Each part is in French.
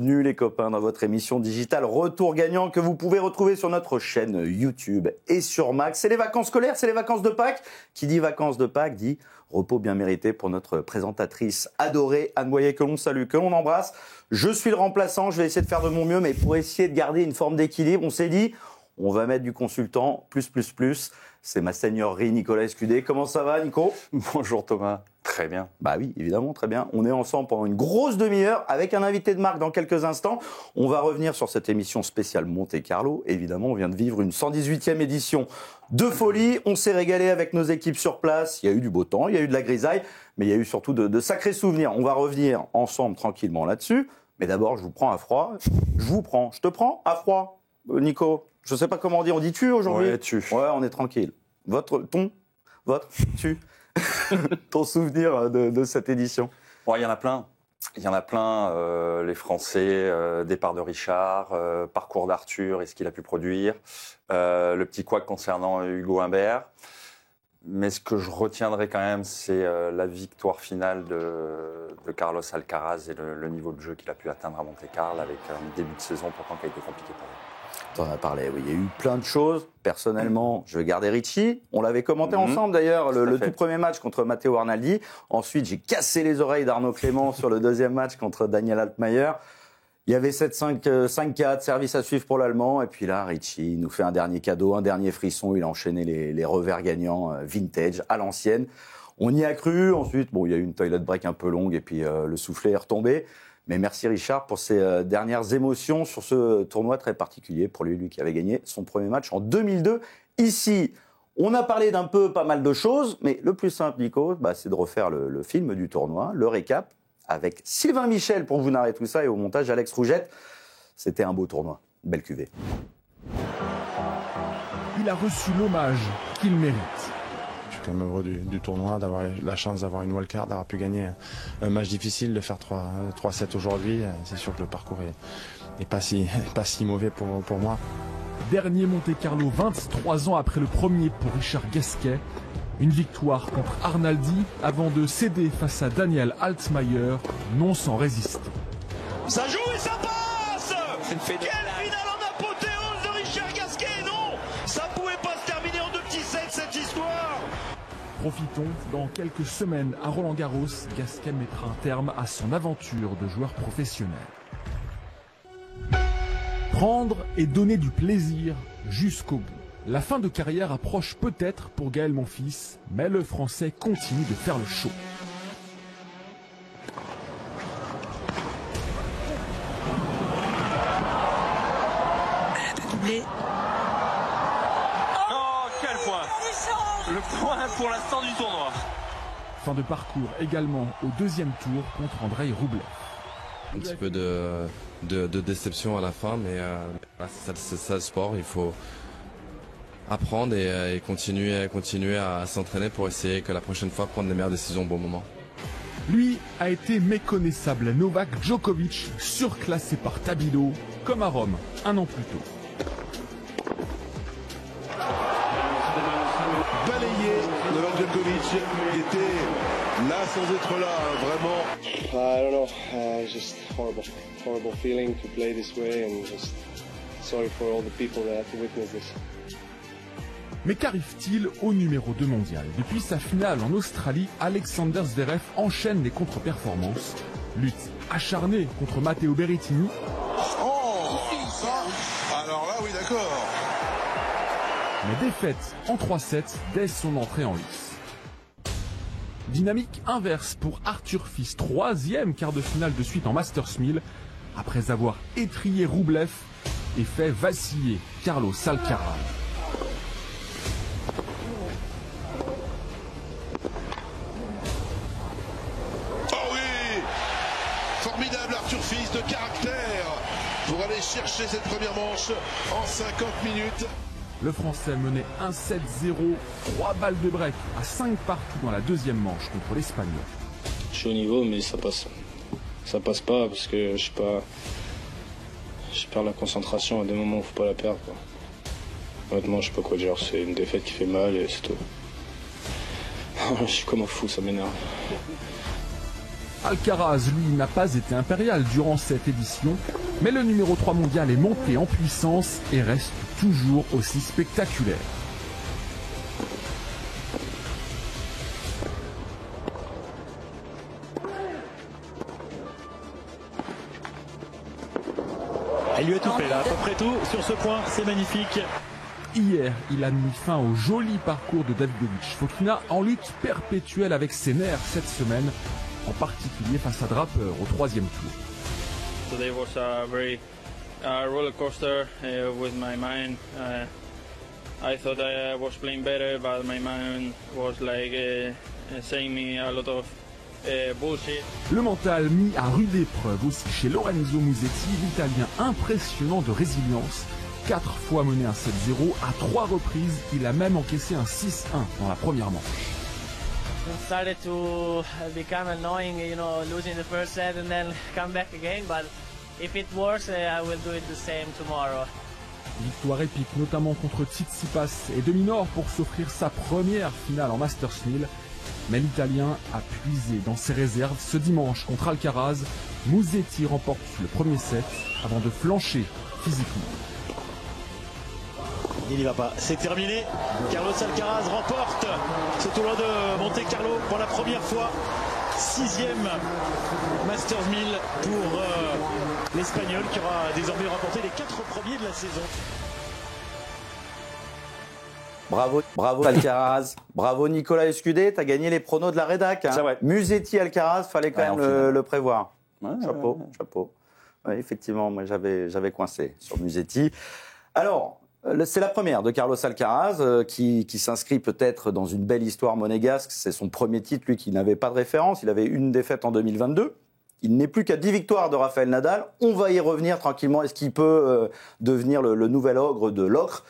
Bienvenue les copains dans votre émission digitale Retour Gagnant que vous pouvez retrouver sur notre chaîne YouTube et sur Max. C'est les vacances scolaires, c'est les vacances de Pâques. Qui dit vacances de Pâques dit repos bien mérité pour notre présentatrice adorée Anne Boyer que l'on salue, que l'on embrasse. Je suis le remplaçant, je vais essayer de faire de mon mieux, mais pour essayer de garder une forme d'équilibre, on s'est dit on va mettre du consultant, plus. C'est ma seigneurie Nicolas Escudé. Comment ça va, Nico? Bonjour Thomas, très bien. Bah oui, évidemment, très bien. On est ensemble pendant une grosse demi-heure avec un invité de marque dans quelques instants. On va revenir sur cette émission spéciale Monte-Carlo. Évidemment, on vient de vivre une 118e édition de folie. On s'est régalé avec nos équipes sur place. Il y a eu du beau temps, il y a eu de la grisaille, mais il y a eu surtout de sacrés souvenirs. On va revenir ensemble tranquillement là-dessus. Mais d'abord, je vous prends à froid. Je te prends à froid, Nico. Je sais pas comment on dit. On dit tu aujourd'hui? Ouais, tu. Ouais, on est tranquille. Tu. Ton souvenir de cette édition? Bon, il y en a plein. Les Français, départ de Richard, parcours d'Arthur et ce qu'il a pu produire, le petit couac concernant Hugo Humbert. Mais ce que je retiendrai quand même, c'est la victoire finale de Carlos Alcaraz et le niveau de jeu qu'il a pu atteindre à Monte-Carlo avec un début de saison pourtant qui a été compliqué pour lui. T'en as parlé, oui. Il y a eu plein de choses. Personnellement, je vais garder Ricci. On l'avait commenté ensemble d'ailleurs, le tout premier match contre Matteo Arnaldi. Ensuite, j'ai cassé les oreilles d'Arnaud Clément sur le deuxième match contre Daniel Altmaier. Il y avait 7-5-4, service à suivre pour l'Allemand. Et puis là, Ricci nous fait un dernier cadeau, un dernier frisson. Il a enchaîné les revers gagnants vintage, à l'ancienne. On y a cru. Ensuite, bon, il y a eu une toilet break un peu longue et puis le soufflet est retombé. Mais merci Richard pour ces dernières émotions sur ce tournoi très particulier pour lui qui avait gagné son premier match en 2002 ici. On a parlé pas mal de choses, mais le plus simple, Nico, c'est de refaire le film du tournoi, le récap, avec Sylvain Michel pour vous narrer tout ça et au montage Alex Rougette. C'était un beau tournoi, belle cuvée. Il a reçu l'hommage qu'il mérite. Je suis quand même heureux du tournoi, d'avoir la chance d'avoir une wildcard, d'avoir pu gagner un match difficile, de faire 3-7 aujourd'hui. C'est sûr que le parcours est pas si mauvais pour moi. Dernier Monte-Carlo 23 ans après le premier pour Richard Gasquet. Une victoire contre Arnaldi avant de céder face à Daniel Altmaier, non sans résister. Ça joue et ça passe. Quelle finale en apothéose de Richard Gasquet. Non, ça pouvait pas se terminer en 2 petits sets cette histoire. Profitons, dans quelques semaines à Roland-Garros, Gasquet mettra un terme à son aventure de joueur professionnel. Prendre et donner du plaisir jusqu'au bout. La fin de carrière approche peut-être pour Gaël Monfils, mais le Français continue de faire le show. Doublé. Oh, quel point! Le point pour l'instant du tournoi. Fin de parcours également au deuxième tour contre Andrei Roublev. Un petit peu de déception à la fin, mais c'est ça le sport. Il faut apprendre et continuer à s'entraîner pour essayer que la prochaine fois prendre les meilleures décisions au bon moment. Lui a été méconnaissable. Novak Djokovic, surclassé par Tabilo, comme à Rome, un an plus tôt. Balayé Novak Djokovic, qui était là sans être là, vraiment. I don't know, just horrible feeling to play this way and just sorry for all the people that have to witness this. Mais qu'arrive-t-il au numéro 2 mondial? Depuis sa finale en Australie, Alexander Zverev enchaîne les contre-performances. Lutte acharnée contre Matteo Berrettini. Oh, ça, alors là, oui, d'accord. Mais défaite en 3-7 dès son entrée en lice. Dynamique inverse pour Arthur Fils, 3e quart de finale de suite en Masters 1000, après avoir étrillé Roublev et fait vaciller Carlos Alcaraz. Oh oui, formidable Arthur Fils de caractère pour aller chercher cette première manche en 50 minutes. Le Français menait 1-7-0, 3 balles de break à 5 partout dans la deuxième manche contre l'Espagnol. Je suis au niveau, mais ça passe pas parce que je perds la concentration à des moments où il faut pas la perdre, quoi. Honnêtement, je sais pas quoi dire, c'est une défaite qui fait mal et c'est tout. Je suis comme un fou, ça m'énerve. Alcaraz, lui, n'a pas été impérial durant cette édition. Mais le numéro 3 mondial est monté en puissance et reste toujours aussi spectaculaire. Elle lui a tout fait là, à peu près tout sur ce point, c'est magnifique. Hier, il a mis fin au joli parcours de Davidovich Fokina en lutte perpétuelle avec ses nerfs cette semaine, en particulier face à Draper au 3e tour. Today was a very roller coaster with my mind. I thought I was playing better, but my mind was like saying me a lot of bullshit. Le mental mis à rude épreuve aussi chez Lorenzo Musetti, l'Italien impressionnant de résilience. 4 fois mené un 7-0, à 3 reprises, il a même encaissé un 6-1 dans la première manche. It started to become annoying, losing the first set and then come back again, but if it works, I will do it the same tomorrow. Victoire épique notamment contre Tsitsipas et de Minaur pour s'offrir sa première finale en Masters 1000. Mais l'Italien a puisé dans ses réserves ce dimanche contre Alcaraz. Musetti remporte le premier set avant de flancher physiquement. Il n'y va pas, c'est terminé. Carlos Alcaraz remporte ce tournoi de Monte Carlo pour la première fois. 6e Masters 1000 pour l'Espagnol qui aura désormais remporté les 4 premiers de la saison. Bravo Alcaraz, bravo Nicolas Escudé, t'as gagné les pronos de la rédac. Hein. Musetti Alcaraz, fallait quand même le prévoir. Ouais, chapeau. Ouais, effectivement, moi j'avais coincé sur Musetti. Alors, c'est la première de Carlos Alcaraz qui s'inscrit peut-être dans une belle histoire monégasque. C'est son premier titre, lui qui n'avait pas de référence. Il avait une défaite en 2022. Il n'est plus qu'à 10 victoires de Rafael Nadal. On va y revenir tranquillement. Est-ce qu'il peut devenir le nouvel ogre de l'ocre?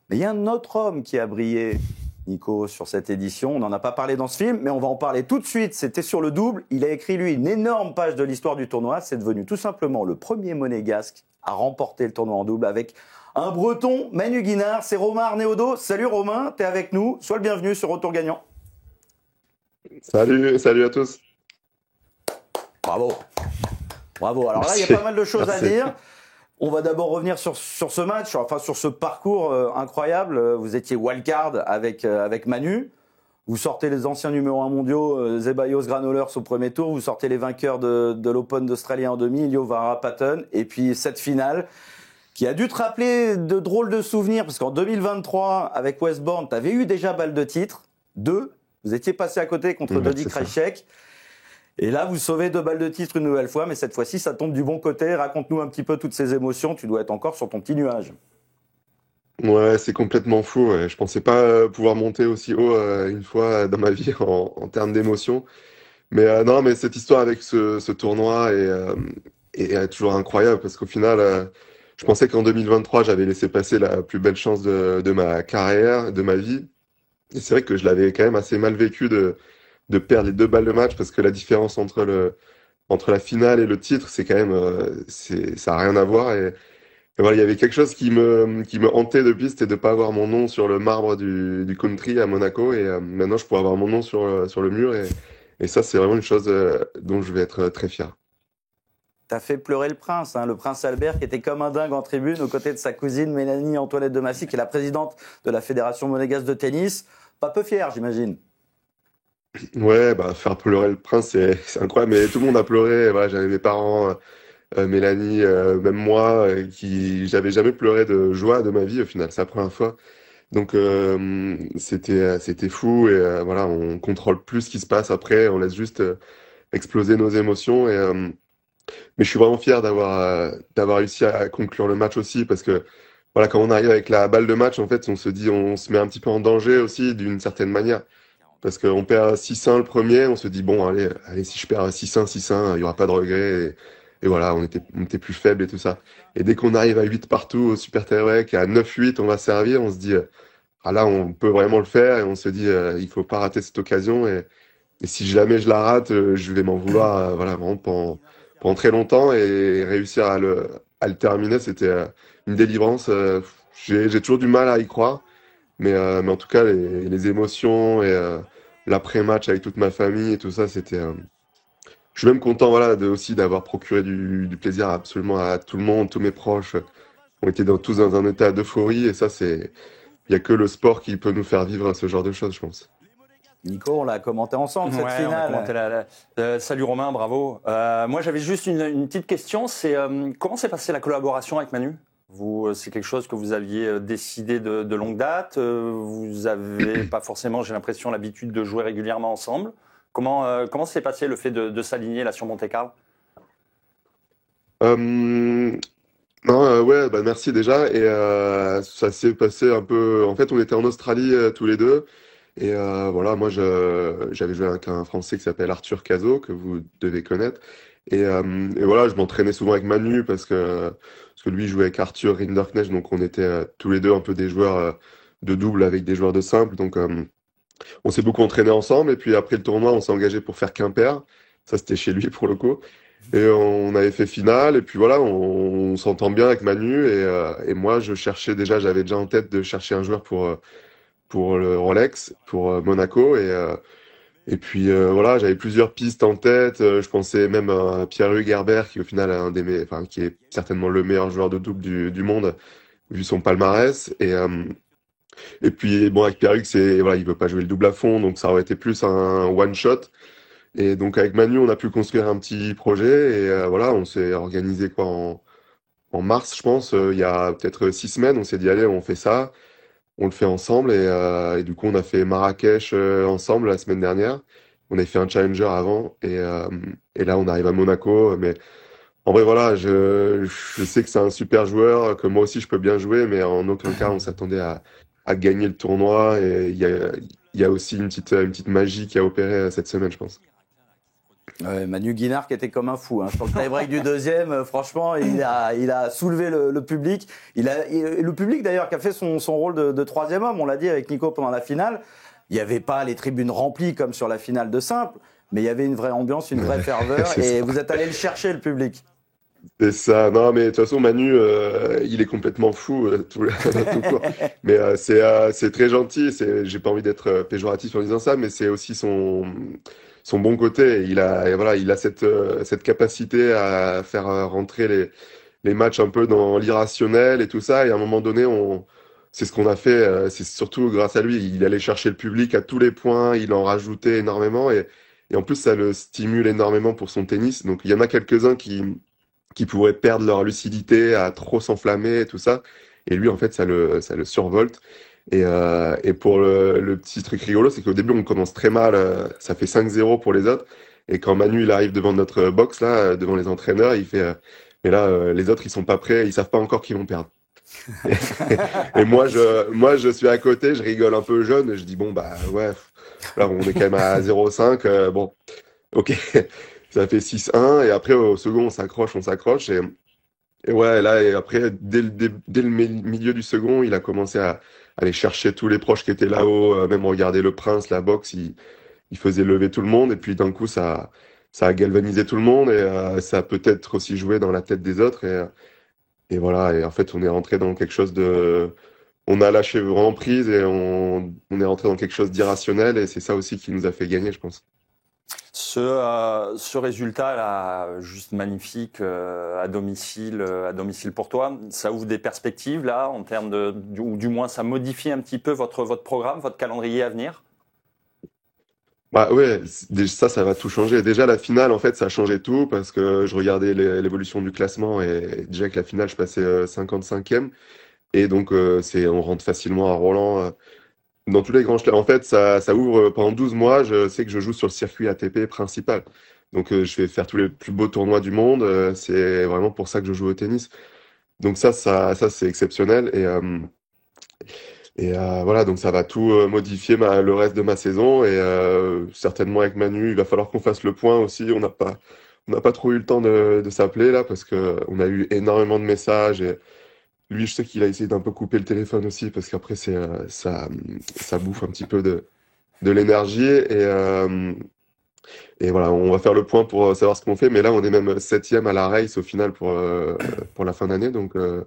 Mais il y a un autre homme qui a brillé, Nico, sur cette édition. On n'en a pas parlé dans ce film, mais on va en parler tout de suite. C'était sur le double. Il a écrit, lui, une énorme page de l'histoire du tournoi. C'est devenu tout simplement le premier monégasque à remporter le tournoi en double avec un breton, Manu Guinard. C'est Romain Arnéodo. Salut Romain, t'es avec nous. Sois le bienvenu sur Retour Gagnant. Salut à tous. Bravo. Alors là, il y a pas mal de choses à dire. On va d'abord revenir sur ce match, enfin sur ce parcours incroyable. Vous étiez wildcard avec Manu. Vous sortez les anciens numéros 1 mondiaux, Zeballos, Granollers au premier tour. Vous sortez les vainqueurs de l'Open d'Australie en demi, Liovara, Patton. Et puis cette finale qui a dû te rappeler de drôles de souvenirs. Parce qu'en 2023, avec Westbourne, tu avais eu déjà balle de titre. 2. Vous étiez passé à côté contre Dodi Krajicek. Et là, vous sauvez 2 balles de titre une nouvelle fois, mais cette fois-ci, ça tombe du bon côté. Raconte-nous un petit peu toutes ces émotions. Tu dois être encore sur ton petit nuage. Ouais, c'est complètement fou. Ouais. Je pensais pas pouvoir monter aussi haut une fois dans ma vie en termes d'émotions. Mais non, mais cette histoire avec ce tournoi est toujours incroyable parce qu'au final, je pensais qu'en 2023, j'avais laissé passer la plus belle chance de ma carrière, de ma vie. Et c'est vrai que je l'avais quand même assez mal vécu de perdre les 2 balles de match parce que la différence entre la finale et le titre, c'est quand même, ça a rien à voir. Et voilà, il y avait quelque chose qui me hantait depuis, c'était de pas avoir mon nom sur le marbre du country à Monaco. Et maintenant, je pourrais avoir mon nom sur le mur. Et ça, c'est vraiment une chose dont je vais être très fier. T'as fait pleurer le prince Albert qui était comme un dingue en tribune aux côtés de sa cousine Mélanie Antoinette de Massy, qui est la présidente de la Fédération monégasque de tennis. Pas peu fier, j'imagine. Ouais, faire pleurer le prince, c'est incroyable, mais tout le monde a pleuré. Voilà, j'avais mes parents, Mélanie, même moi, qui j'avais jamais pleuré de joie de ma vie au final. C'est la première fois. Donc c'était fou et voilà, on contrôle plus ce qui se passe après, on laisse juste exploser nos émotions. Mais je suis vraiment fier d'avoir réussi à conclure le match aussi parce que voilà, quand on arrive avec la balle de match, en fait, on se met un petit peu en danger aussi d'une certaine manière. Parce qu'on perd 6-1 le premier, on se dit bon allez si je perds 6-1, il n'y aura pas de regret et voilà, on était plus faible et tout ça. Et dès qu'on arrive à 8 partout au super tie-break, à 9-8 on va servir, on se dit là on peut vraiment le faire et on se dit il faut pas rater cette occasion et si jamais je la rate, je vais m'en vouloir voilà vraiment pendant très longtemps et réussir à le terminer, c'était une délivrance. J'ai toujours du mal à y croire. Mais en tout cas, les émotions et l'après-match avec toute ma famille et tout ça, c'était je suis même content voilà, aussi d'avoir procuré du plaisir absolument à tout le monde, tous mes proches ont été tous dans un état d'euphorie et ça, il n'y a que le sport qui peut nous faire vivre ce genre de choses, je pense. Nico, on l'a commenté ensemble cette finale. On a commenté salut Romain, bravo. Moi, j'avais juste une petite question. C'est comment s'est passée la collaboration avec Manu ? Vous, c'est quelque chose que vous aviez décidé de longue date. Vous avez pas forcément, j'ai l'impression, l'habitude de jouer régulièrement ensemble. Comment s'est passé le fait de s'aligner là sur Monte-Carlo ? Ouais, merci déjà. Et ça s'est passé un peu. En fait, on était en Australie tous les deux. Et voilà, moi, j'avais joué avec un Français qui s'appelle Arthur Cazot, que vous devez connaître. Et voilà, je m'entraînais souvent avec Manu parce que lui jouait avec Arthur Rinderknecht. Donc, on était tous les deux un peu des joueurs de double avec des joueurs de simple. Donc, on s'est beaucoup entraîné ensemble. Et puis, après le tournoi, on s'est engagé pour faire Quimper. Ça, c'était chez lui pour le coup. Et on avait fait finale. Et puis voilà, on s'entend bien avec Manu. Et moi, j'avais déjà en tête de chercher un joueur pour le Rolex, pour Monaco. Et puis voilà, j'avais plusieurs pistes en tête. Je pensais même à Pierre-Hugues Herbert, qui au final est qui est certainement le meilleur joueur de double du monde, vu son palmarès. Et puis bon, avec Pierre-Hugues, voilà, il veut pas jouer le double à fond, donc ça aurait été plus un one shot. Et donc avec Manu, on a pu construire un petit projet. Et voilà, on s'est organisé en mars, je pense, il y a peut-être 6 semaines. On s'est dit allez, on fait ça. On le fait ensemble et du coup on a fait Marrakech ensemble la semaine dernière. On a fait un challenger avant et là on arrive à Monaco. Mais en vrai voilà, je sais que c'est un super joueur, que moi aussi je peux bien jouer, mais en aucun cas on s'attendait à gagner le tournoi. Et il y a aussi une petite magie qui a opéré cette semaine, je pense. Ouais, Manu Guinard qui était comme un fou. Sur le tie-break du deuxième, franchement, il a soulevé le public. Le public d'ailleurs qui a fait son rôle de troisième homme, on l'a dit avec Nico pendant la finale. Il n'y avait pas les tribunes remplies comme sur la finale de simple, mais il y avait une vraie ambiance, une vraie ferveur. Et vous êtes allé le chercher, le public. C'est ça. Non, mais de toute façon, Manu, il est complètement fou tout court. Mais c'est très gentil. J'ai pas envie d'être péjoratif en disant ça, mais c'est aussi son bon côté. Il a cette capacité à faire rentrer les matchs un peu dans l'irrationnel et tout ça. Et à un moment donné, c'est ce qu'on a fait. C'est surtout grâce à lui. Il allait chercher le public à tous les points. Il en rajoutait énormément. Et en plus, ça le stimule énormément pour son tennis. Donc, il y en a quelques-uns qui pourraient perdre leur lucidité à trop s'enflammer et tout ça. Et lui, en fait, ça le survolte. Et pour le petit truc rigolo, c'est qu'au début, on commence très mal. Ça fait 5-0 pour les autres. Et quand Manu, il arrive devant notre box, là, devant les entraîneurs, il fait mais là, les autres, ils sont pas prêts. Ils savent pas encore qu'ils vont perdre. Et moi, je suis à côté, je rigole un peu jeune. Je dis, bon, bah, ouais, là, on est quand même à 0-5. Bon, ok. Ça fait 6-1. Et après, au second, on s'accroche. Et ouais, là, et après, dès le milieu du second, il a commencé à aller chercher tous les proches qui étaient là-haut, même regarder le prince, la boxe, il faisait lever tout le monde. Et puis d'un coup, ça a galvanisé tout le monde et ça a peut-être aussi joué dans la tête des autres. Et voilà, et en fait, on est rentré dans quelque chose on a lâché vraiment prise et on est rentré dans quelque chose d'irrationnel. Et c'est ça aussi qui nous a fait gagner, je pense. Ce résultat-là, juste magnifique, à domicile pour toi, ça ouvre des perspectives là, en termes ou du moins ça modifie un petit peu votre programme, votre calendrier à venir? Bah ouais, ça va tout changer. Déjà la finale, en fait, ça a changé tout parce que je regardais l'évolution du classement et déjà que la finale, je passais 55e et donc on rentre facilement à Roland. Dans tous les grands chelems, en fait, ça ouvre pendant 12 mois. Je sais que je joue sur le circuit ATP principal. Donc, je vais faire tous les plus beaux tournois du monde. C'est vraiment pour ça que je joue au tennis. Donc, ça c'est exceptionnel. Et voilà, donc ça va tout modifier le reste de ma saison. Et certainement avec Manu, il va falloir qu'on fasse le point aussi. On n'a pas trop eu le temps de s'appeler là parce qu'on a eu énormément de messages. Et lui, je sais qu'il a essayé d'un peu couper le téléphone aussi parce qu'après, ça bouffe un petit peu de l'énergie. Et voilà, on va faire le point pour savoir ce qu'on fait. Mais là, on est même 7e à la race au final pour la fin d'année. Donc, il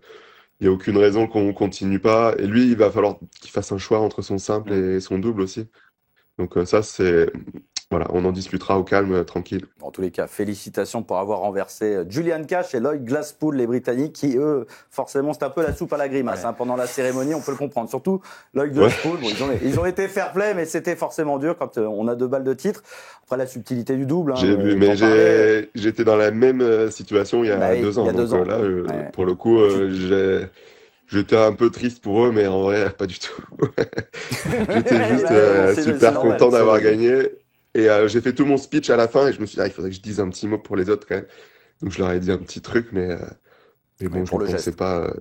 n'y a aucune raison qu'on continue pas. Et lui, il va falloir qu'il fasse un choix entre son simple et son double aussi. Donc ça, c'est voilà, on en discutera au calme, tranquille. En tous les cas, félicitations pour avoir renversé Julian Cash et Lloyd Glasspool, les Britanniques, qui eux, forcément, c'est un peu la soupe à la grimace. Pendant la cérémonie, on peut le comprendre. Surtout Lloyd Glasspool, ils ont été fair play, mais c'était forcément dur quand on a 2 balles de titre. Après, la subtilité du double. J'ai vu, mais j'étais dans la même situation il y a 2 ans. Donc là, pour le coup, j'étais un peu triste pour eux, mais en vrai, pas du tout. J'étais juste super content d'avoir gagné. Et j'ai fait tout mon speech à la fin et je me suis dit, il faudrait que je dise un petit mot pour les autres quand même. Donc je leur ai dit un petit truc, mais bon, je ne pensais pas.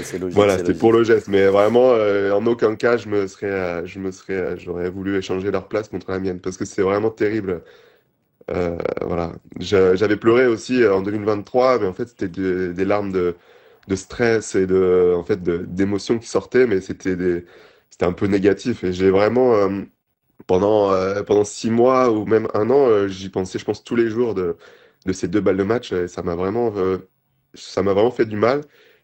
C'est logique. Voilà, c'était pour le geste. Mais vraiment, en aucun cas, j'aurais voulu échanger leur place contre la mienne parce que c'est vraiment terrible. Voilà. J'avais pleuré aussi en 2023, mais en fait, c'était des larmes de stress et d'émotions qui sortaient, mais c'était un peu négatif. Et j'ai vraiment, pendant 6 mois ou même 1 an, j'y pensais, je pense, tous les jours de ces 2 balles de match. Et ça m'a vraiment fait du mal.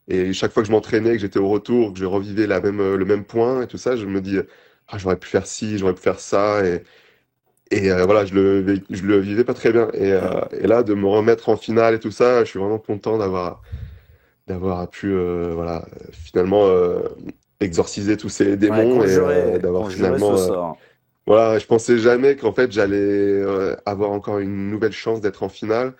Et chaque fois que je m'entraînais, que j'étais au retour, que je revivais le même point et tout ça, je me dis, j'aurais pu faire ci, j'aurais pu faire ça. Et voilà, je le vivais pas très bien. Et là, de me remettre en finale et tout ça, je suis vraiment content d'avoir pu, voilà, finalement, exorciser tous ces démons et d'avoir finalement. Voilà, je pensais jamais qu'en fait j'allais avoir encore une nouvelle chance d'être en finale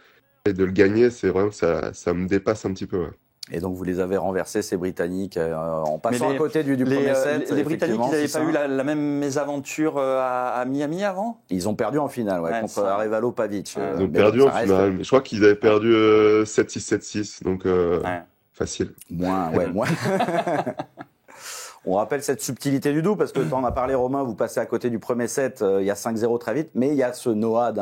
et de le gagner. C'est vraiment que ça me dépasse un petit peu. Ouais. Et donc vous les avez renversés, ces Britanniques, en passant à côté du premier set. Les Britanniques, ils n'avaient pas eu la même mésaventure à Miami avant ? Ils ont perdu en finale contre Arevalo Pavic. Ils ont perdu en finale, mais je crois qu'ils avaient perdu 7-6, 7-6, donc facile. Moins. On rappelle cette subtilité du double, parce que quand on a parlé, Romain, vous passez à côté du premier set, il y a 5-0 très vite, mais il y a ce no-ad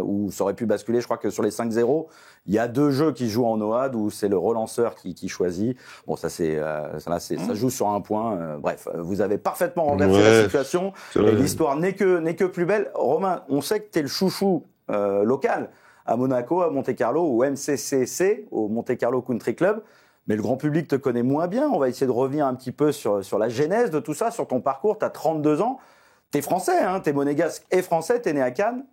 où ça aurait pu basculer. Je crois que sur les 5-0, il y a 2 jeux qui jouent en no-ad où c'est le relanceur qui choisit. Bon, ça joue sur un point. Bref, vous avez parfaitement renversé la situation. Et l'histoire n'est que plus belle. Romain, on sait que tu es le chouchou local à Monaco, à Monte-Carlo, au MCCC, au Monte-Carlo Country Club. Mais le grand public te connaît moins bien. On va essayer de revenir un petit peu sur la genèse de tout ça, sur ton parcours. Tu as 32 ans. Tu es français, tu es monégasque et français. Tu es né à Cannes.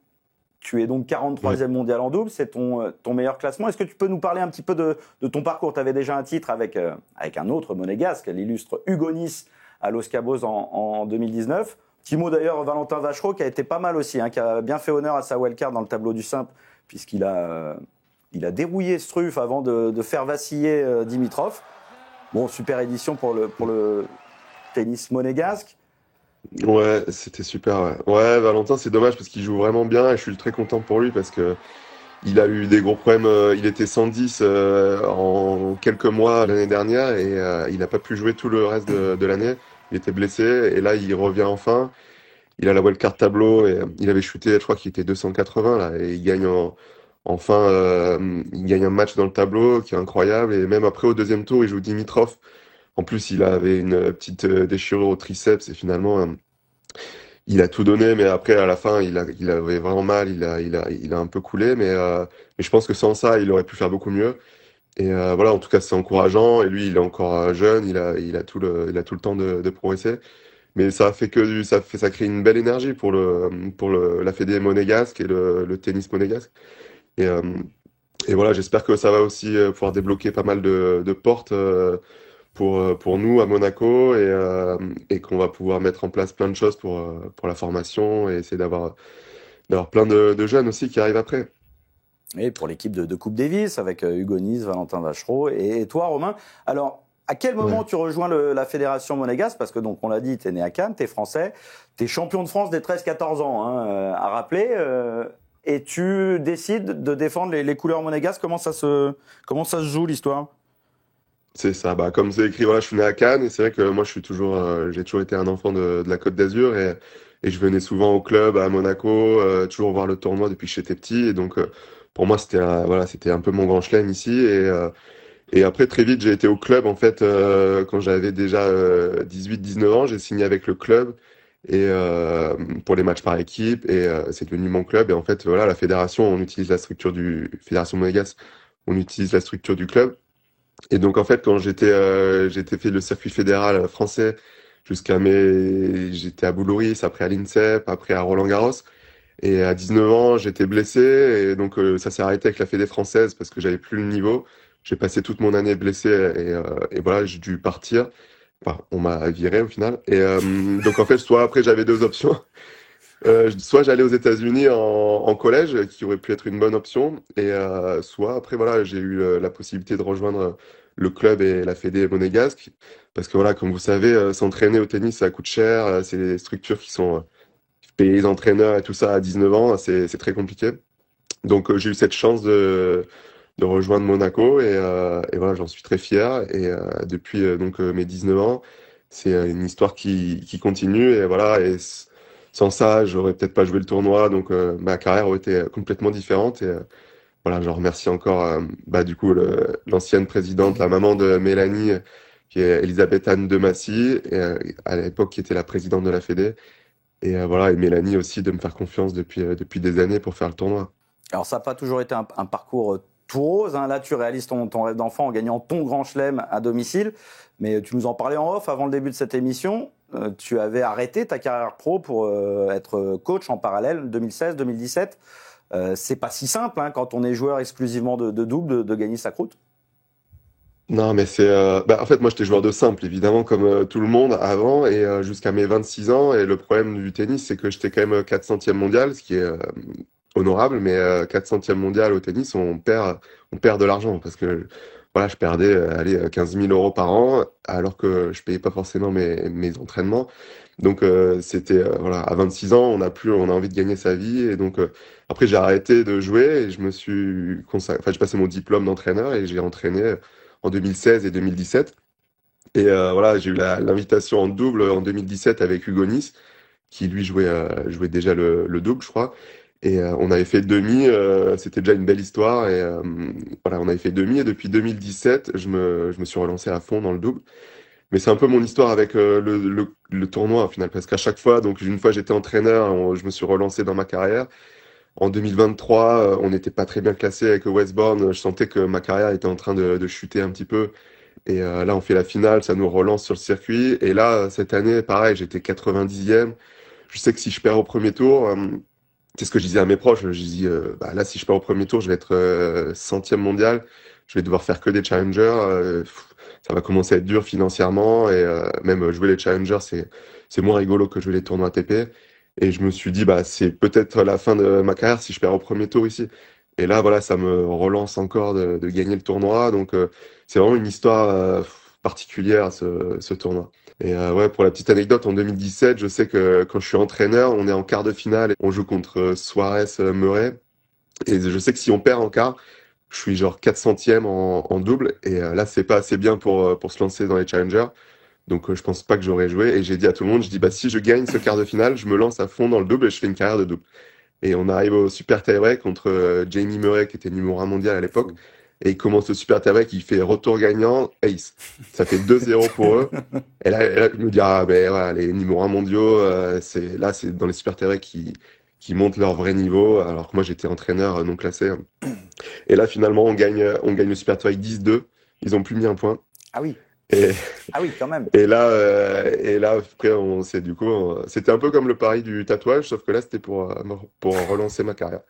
Tu es donc 43e mondial en double. C'est ton meilleur classement. Est-ce que tu peux nous parler un petit peu de ton parcours ? Tu avais déjà un titre avec un autre monégasque, l'illustre Hugo Nice à Los Cabos en 2019. Petit mot d'ailleurs, Valentin Vachereau, qui a été pas mal aussi, qui a bien fait honneur à sa wildcard dans le tableau du simple, puisqu'il a dérouillé Struff avant de faire vaciller Dimitrov. Bon, super édition pour le tennis monégasque. Ouais, c'était super. Ouais, Valentin, c'est dommage parce qu'il joue vraiment bien et je suis très content pour lui parce que il a eu des gros problèmes. Il était 110 en quelques mois l'année dernière et il n'a pas pu jouer tout le reste de l'année. Il était blessé et là, il revient enfin. Il a la wildcard tableau et il avait chuté, je crois qu'il était 280 là et il gagne Enfin, il gagne un match dans le tableau qui est incroyable. Et même après, au deuxième tour, il joue Dimitrov. En plus, il avait une petite déchirure au triceps. Et finalement, il a tout donné. Mais après, à la fin, il avait vraiment mal. Il a un peu coulé. Mais je pense que sans ça, il aurait pu faire beaucoup mieux. Et voilà, en tout cas, c'est encourageant. Et lui, il est encore jeune. Il a tout le temps de progresser. Mais ça crée une belle énergie pour la Fédé monégasque et le tennis monégasque. Et voilà, j'espère que ça va aussi pouvoir débloquer pas mal de portes pour nous à Monaco et qu'on va pouvoir mettre en place plein de choses pour la formation et essayer d'avoir plein de jeunes aussi qui arrivent après. Et pour l'équipe de Coupe Davis avec Hugo Nice, Valentin Vachereau et toi, Romain. Alors, à quel moment tu rejoins la fédération monégasque ? Parce que, donc, on l'a dit, tu es né à Cannes, tu es français, tu es champion de France des 13-14 ans, à rappeler. Et tu décides de défendre les couleurs monégasques. Comment ça se joue, l'histoire ? C'est ça. Comme c'est écrit, voilà, je suis né à Cannes. Et c'est vrai que moi, j'ai toujours été un enfant de la Côte d'Azur. Et je venais souvent au club, à Monaco, toujours voir le tournoi depuis que j'étais petit. Et donc, pour moi, c'était un peu mon grand chelem ici. Et après, très vite, j'ai été au club. En fait, quand j'avais déjà 18-19 ans, j'ai signé avec le club. Et pour les matchs par équipe et c'est devenu mon club et en fait voilà la fédération on utilise la structure du fédération monégasque on utilise la structure du club et donc en fait quand j'étais fait le circuit fédéral français J'étais à Boulouris, après à l'INSEP, après à Roland-Garros. Et à 19 ans, j'étais blessé. Et donc, ça s'est arrêté avec la Fédé française parce que j'avais plus le niveau. J'ai passé toute mon année blessé et voilà, j'ai dû partir. Enfin, on m'a viré au final. Et donc, en fait, soit après, j'avais deux options. Soit j'allais aux États-Unis en collège, qui aurait pu être une bonne option, et soit après voilà, j'ai eu la possibilité de rejoindre le club et la Fédé monégasque, parce que voilà, comme vous savez, s'entraîner au tennis ça coûte cher, c'est des structures qui sont payées les entraîneurs et tout ça à 19 ans, c'est très compliqué. Donc j'ai eu cette chance de rejoindre Monaco et voilà, j'en suis très fier. Et depuis donc mes 19 ans, c'est une histoire qui continue et voilà. Et sans ça, j'aurais peut-être pas joué le tournoi, donc ma carrière aurait été complètement différente. Et voilà, je remercie encore du coup l'ancienne présidente, la maman de Mélanie, qui est Elisabeth Anne de Massy, et, à l'époque qui était la présidente de la Fédé. Et voilà, et Mélanie aussi de me faire confiance depuis des années pour faire le tournoi. Alors ça n'a pas toujours été un parcours tout rose, hein. Là tu réalises ton rêve d'enfant en gagnant ton grand chelem à domicile, mais tu nous en parlais en off avant le début de cette émission. Tu avais arrêté ta carrière pro pour être coach en parallèle 2016-2017. C'est pas si simple hein, quand on est joueur exclusivement de double de gagner sa croûte. Non, mais c'est en fait moi j'étais joueur de simple évidemment comme tout le monde avant et jusqu'à mes 26 ans, et le problème du tennis c'est que j'étais quand même 400e mondial, ce qui est honorable, mais 400e mondial au tennis on perd de l'argent parce que voilà, je perdais 15 000 euros par an alors que je payais pas forcément mes entraînements. Donc c'était voilà, à 26 ans on a envie de gagner sa vie, et donc après j'ai arrêté de jouer et je me suis j'ai passé mon diplôme d'entraîneur et j'ai entraîné en 2016 et 2017. Et voilà, j'ai eu l'invitation en double en 2017 avec Hugo Nice, qui lui jouait déjà le double, je crois. Et on avait fait demi, c'était déjà une belle histoire. Et voilà, on avait fait demi. Et depuis 2017, je me suis relancé à fond dans le double. Mais c'est un peu mon histoire avec le tournoi au final, parce qu'à chaque fois, donc une fois j'étais entraîneur, je me suis relancé dans ma carrière. En 2023, on n'était pas très bien classé avec Westbourne. Je sentais que ma carrière était en train de chuter un petit peu. Et là, on fait la finale, ça nous relance sur le circuit. Et là, cette année, pareil, j'étais 90e. Je sais que si je perds au premier tour, c'est ce que je disais à mes proches. Je dis, là, si je perds au premier tour, je vais être 100e mondial. Je vais devoir faire que des challengers. Ça va commencer à être dur financièrement. Et même jouer les challengers, c'est moins rigolo que jouer les tournois ATP. Et je me suis dit, c'est peut-être la fin de ma carrière si je perds au premier tour ici. Et là, voilà, ça me relance encore de gagner le tournoi. Donc, c'est vraiment une histoire particulière, ce tournoi. Et ouais, pour la petite anecdote, en 2017, je sais que quand je suis entraîneur, on est en quart de finale et on joue contre Suarez-Murray. Et je sais que si on perd en quart, je suis genre 400e en double. Et là, c'est pas assez bien pour se lancer dans les challengers. Donc je pense pas que j'aurais joué, et j'ai dit à tout le monde, je dis si je gagne ce quart de finale, je me lance à fond dans le double et je fais une carrière de double. Et on arrive au super tie-break contre Jamie Murray qui était numéro 1 mondial à l'époque, et il commence le super tie-break, il fait retour gagnant, ace. Ça fait 2-0 pour eux. Et là je me dis voilà, les numéros 1 mondiaux, c'est dans les super tie-break qui montent leur vrai niveau, alors que moi j'étais entraîneur non classé. Et là finalement on gagne le super tie-break 10-2, ils ont plus mis un point. Ah oui. Ah oui, quand même. Et là après, c'était un peu comme le pari du tatouage, sauf que là, c'était pour relancer ma carrière.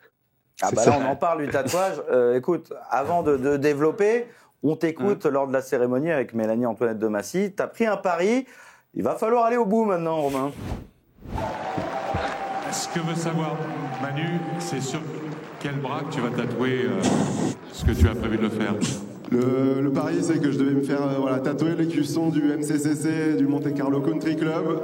Ah là, on en parle du tatouage. Écoute, avant de développer, on t'écoute lors de la cérémonie avec Mélanie Antoinette de Massy. T'as pris un pari. Il va falloir aller au bout maintenant, Romain. Ce que veut savoir Manu, c'est sur quel bras que tu vas tatouer ce que tu as prévu de le faire. Le pari, c'est que je devais me faire tatouer l'écusson du MCCC, du Monte Carlo Country Club.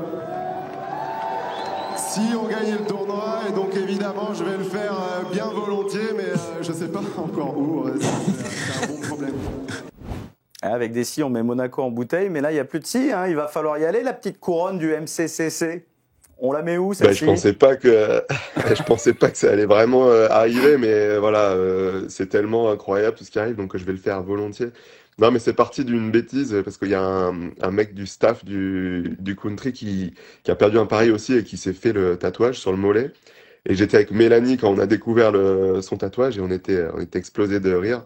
Si on gagne le tournoi, et donc évidemment, je vais le faire bien volontiers, mais je sais pas encore où. C'est un bon problème. Avec des si, on met Monaco en bouteille, mais là, il n'y a plus de si. Hein. Il va falloir y aller, la petite couronne du MCCC. On la met où, celle-ci ? Je pensais pas que ça allait vraiment arriver, mais voilà, c'est tellement incroyable tout ce qui arrive, donc je vais le faire volontiers. Non, mais c'est parti d'une bêtise, parce qu'il y a un mec du staff du country qui a perdu un pari aussi et qui s'est fait le tatouage sur le mollet. Et j'étais avec Mélanie quand on a découvert son tatouage et on était explosés de rire.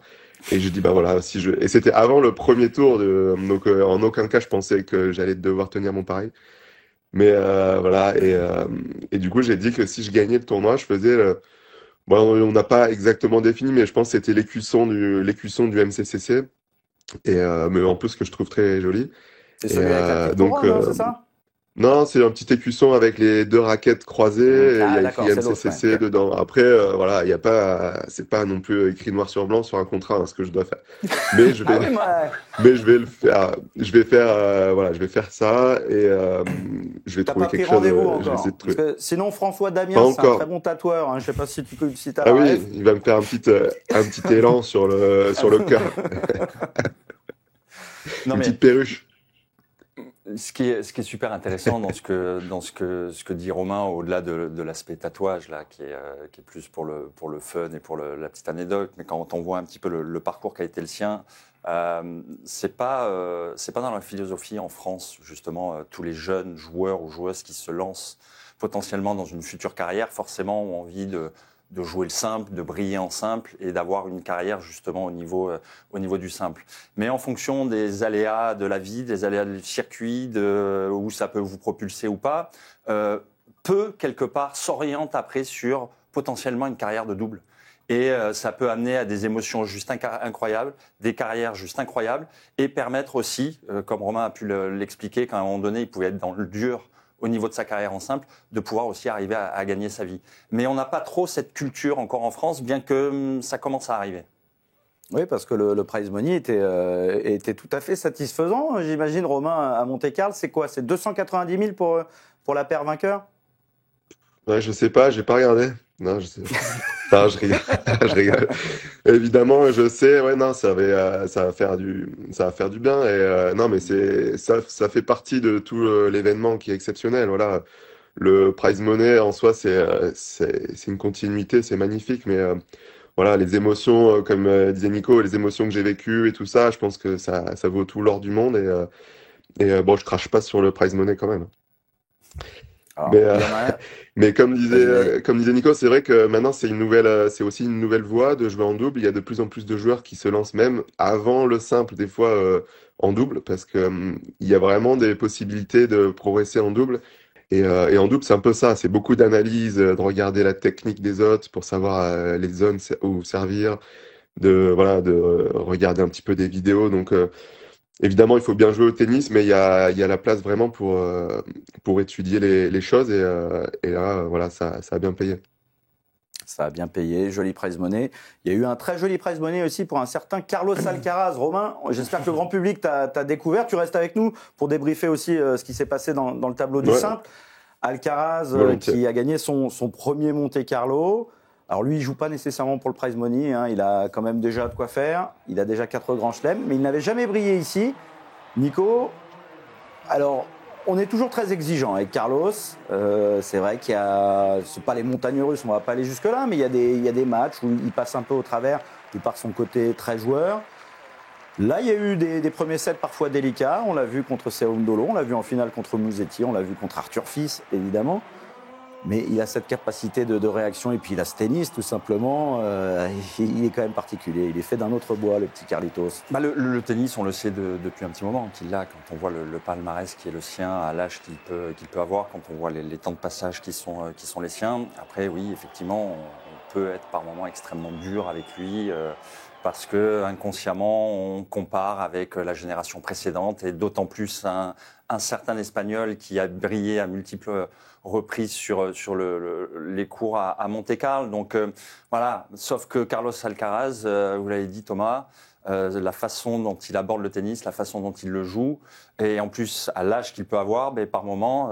Et je dis, bah voilà, et c'était avant le premier tour, donc en aucun cas je pensais que j'allais devoir tenir mon pari. Mais voilà, et du coup j'ai dit que si je gagnais le tournoi, je faisais... bon, on n'a pas exactement défini, mais je pense que c'était l'écusson du MCCC, mais en plus que je trouve très joli. C'est celui avec la petite couronne, non, c'est ça? Non, c'est un petit écusson avec les 2 raquettes croisées, et il y a écrit MCCC ouais. dedans. Après, voilà, il y a pas, c'est pas non plus écrit noir sur blanc sur un contrat, hein, ce que je dois faire. Mais je vais, mais je vais le faire. Je vais faire ça, et je vais trouver quelque chose. Je vais essayer de trouver. Parce que sinon, François Damien, c'est un très bon tatoueur. Hein. Je sais pas si t'as Ah oui, il va me faire un petit élan sur le cœur. Une petite perruche. Ce qui est super intéressant dans ce que dit Romain, au-delà de l'aspect tatouage là, qui est plus pour le fun et pour la petite anecdote, mais quand on voit un petit peu le parcours qui a été le sien, c'est pas dans la philosophie en France justement tous les jeunes joueurs ou joueuses qui se lancent potentiellement dans une future carrière forcément ont envie de jouer le simple, de briller en simple et d'avoir une carrière justement au niveau du simple. Mais en fonction des aléas de la vie, des aléas du circuit, où ça peut vous propulser ou pas, peut quelque part s'oriente après sur potentiellement une carrière de double. Et ça peut amener à des émotions juste incroyables, des carrières juste incroyables, et permettre aussi, comme Romain a pu l'expliquer, qu'à un moment donné, il pouvait être dans le dur au niveau de sa carrière en simple, de pouvoir aussi arriver à gagner sa vie. Mais on n'a pas trop cette culture encore en France, bien que ça commence à arriver. Oui, parce que le prize money était tout à fait satisfaisant, j'imagine, Romain, à Monte-Carlo. C'est quoi? C'est 290 000 pour la paire vainqueur? Ouais, je sais pas, j'ai pas regardé. Non, je sais pas. Non, je rigole. Je rigole. Évidemment, je sais. Ouais, non, ça va faire du bien. Et non, mais ça fait partie de tout l'événement qui est exceptionnel. Voilà, le prize money en soi, c'est une continuité, c'est magnifique. Mais voilà, les émotions, comme disait Nico, les émotions que j'ai vécues et tout ça, je pense que ça vaut tout l'or du monde. Et bon, je crache pas sur le prize money quand même. Alors, mais comme disait Nico, c'est vrai que maintenant c'est aussi une nouvelle voie de jouer en double. Il y a de plus en plus de joueurs qui se lancent même avant le simple, des fois en double, parce que il y a vraiment des possibilités de progresser en double. Et en double, c'est un peu ça. C'est beaucoup d'analyse, de regarder la technique des autres pour savoir les zones où servir, de regarder un petit peu des vidéos. Donc évidemment, il faut bien jouer au tennis, mais il y a la place vraiment pour étudier les choses. Et là, voilà, ça a bien payé. Ça a bien payé, joli prize money. Il y a eu un très joli prize money aussi pour un certain Carlos Alcaraz. Romain, j'espère que le grand public t'a découvert. Tu restes avec nous pour débriefer aussi ce qui s'est passé dans le tableau du simple. Alcaraz qui a gagné son premier Monte-Carlo. Alors lui, il joue pas nécessairement pour le prize money, hein. Il a quand même déjà de quoi faire. Il a déjà 4 grands chelems, mais il n'avait jamais brillé ici. Nico, alors on est toujours très exigeant avec Carlos. C'est vrai qu'il y a, c'est pas les montagnes russes, on va pas aller jusque là, mais il y a des matchs où il passe un peu au travers, il part son côté très joueur. Là, il y a eu des premiers sets parfois délicats. On l'a vu contre Cerundolo, on l'a vu en finale contre Musetti, on l'a vu contre Arthur Fils, évidemment. Mais il a cette capacité de réaction et puis il a ce tennis tout simplement. Il est quand même particulier. Il est fait d'un autre bois, le petit Carlitos. Le tennis, on le sait depuis un petit moment qu'il l'a. Quand on voit le palmarès qui est le sien, à l'âge qu'il peut avoir, quand on voit les temps de passage qui sont les siens. Après, oui, effectivement, on peut être par moments extrêmement dur avec lui. Parce que inconsciemment, on compare avec la génération précédente et d'autant plus un certain Espagnol qui a brillé à multiples reprises sur les cours à Monte-Carlo. Donc voilà, sauf que Carlos Alcaraz, vous l'avez dit Thomas, la façon dont il aborde le tennis, la façon dont il le joue, et en plus à l'âge qu'il peut avoir, par moments,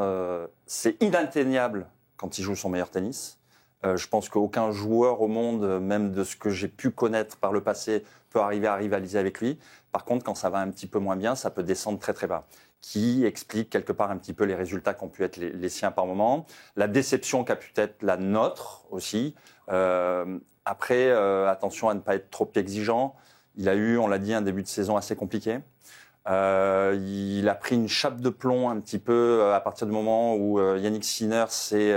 c'est inatteignable quand il joue son meilleur tennis. Je pense qu'aucun joueur au monde, même de ce que j'ai pu connaître par le passé, peut arriver à rivaliser avec lui. Par contre, quand ça va un petit peu moins bien, ça peut descendre très très bas. Qui explique quelque part un petit peu les résultats qu'ont pu être les siens par moment. La déception qu'a pu être la nôtre aussi. Après, attention à ne pas être trop exigeant. Il a eu, on l'a dit, un début de saison assez compliqué. Il a pris une chape de plomb un petit peu à partir du moment où Yannick Sinner s'est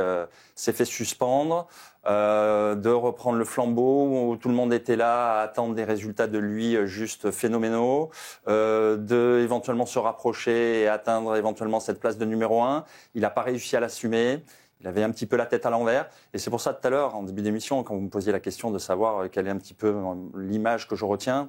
fait suspendre, de reprendre le flambeau, où tout le monde était là à attendre des résultats de lui juste phénoménaux, de éventuellement se rapprocher et atteindre éventuellement cette place de numéro 1. Il n'a pas réussi à l'assumer. Il avait un petit peu la tête à l'envers. Et c'est pour ça, tout à l'heure, en début d'émission, quand vous me posiez la question de savoir quelle est un petit peu l'image que je retiens,